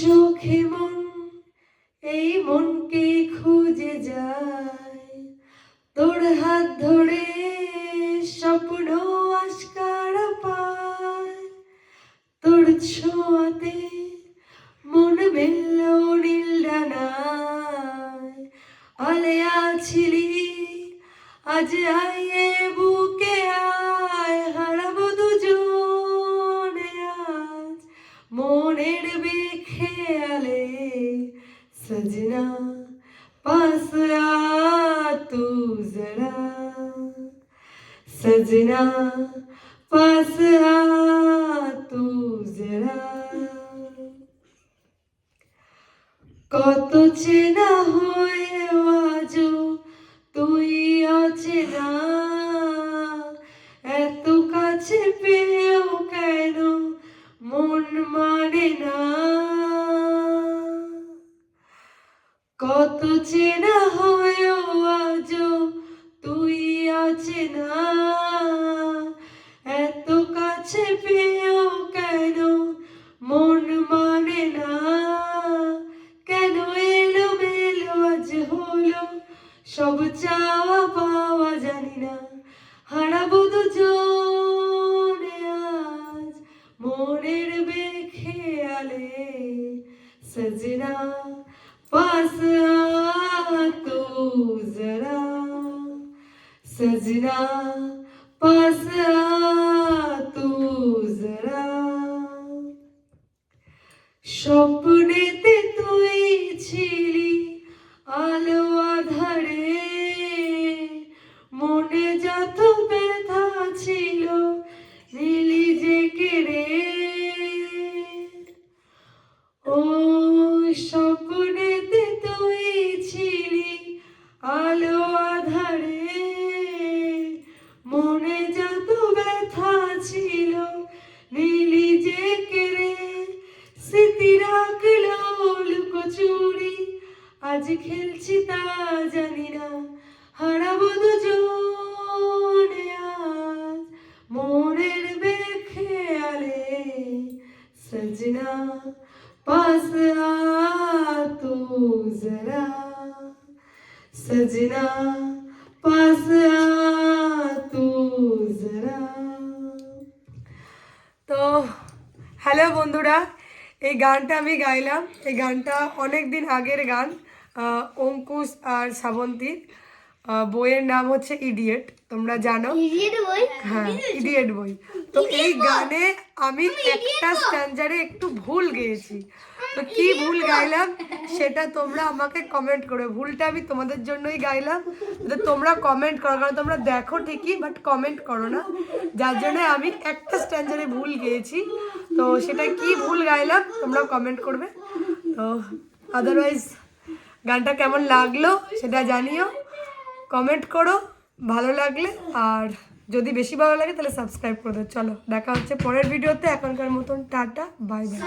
চোখে মন এই মনকে খুঁজে যায়, তোর হাত ধরে স্বপ্ন আস্কার পায়, তোর ছোঁয়াতে মন মেলল নীল ডানায়। আলেয়া ছিলি আজ আইয়ে বুকে আয়, হারাবো দুজনে আজ মনের বেখেয়ালে। सजना पास आ तू जरा, सजना पास आ तू जरा। কত চেনা হয়ে আজও তুই অচেনা, এত কাছে পেয়েও কেন মন মানে না। কত চেনা হয়েও আজও তুই অচেনা, এত কাছে পেয়েও কেন মন মানে না। কেন এলোমেলো আজ হলো সব চাওয়া পাওয়া জানি না, হারাবো দুজনে আজ মনের বেখেয়ালে। সজনা पास आ तू जरा, सजना पास आ तू जरा। স্বপ্নেতে তুই ছিলি আলো আধারে, মনে যত ব্যথা ছিল নিলি যে কেড়ে। ও স্বপ্নেতে তুই ছিলি আলো আধারে, মনে যত ব্যথা ছিল নিলি যে কেড়ে। স্মৃতি রাখলো লুকোচুরি আজ খেলছি তা জানি না, হারাবো দুজনে আজ মনের বেখেয়ালে। সজনা पास आ तू जरा, सजना पास आ तू जरा। তো হ্যালো বন্ধুরা, এই গানটা আমি গাইলাম। এই গানটা অনেক দিন আগের গান, অঙ্কুশ আর শ্রাবন্তীর। বইয়ের নাম হচ্ছে ইডিয়েট, তোমরা জানো। হ্যাঁ, ইডিয়েট বই। তো এই গানে আমি একটা স্ট্যান্জারে একটু ভুল গেয়েছি। তো কি ভুল গাইলাম সেটা তোমরা আমাকে কমেন্ট করো। ভুলটা আমি তোমাদের জন্যই গাইলাম, তো তোমরা কমেন্ট করো, কারণ তোমরা দেখো ঠিকই বাট কমেন্ট করো না, যার জন্য আমি একটা স্ট্যান্জারে ভুল গেয়েছি। তো সেটা কি ভুল গাইলাম তোমরা কমেন্ট করবে। তো আদারওয়াইজ গানটা কেমন লাগলো সেটা জানিও, কমেন্ট করো ভালো লাগলে। আর যদি বেশি ভালো লাগে তাহলে সাবস্ক্রাইব করে দাও। চলো দেখা হচ্ছে পরের ভিডিওতে, এখনকার মতন টাটা, বাই বাই।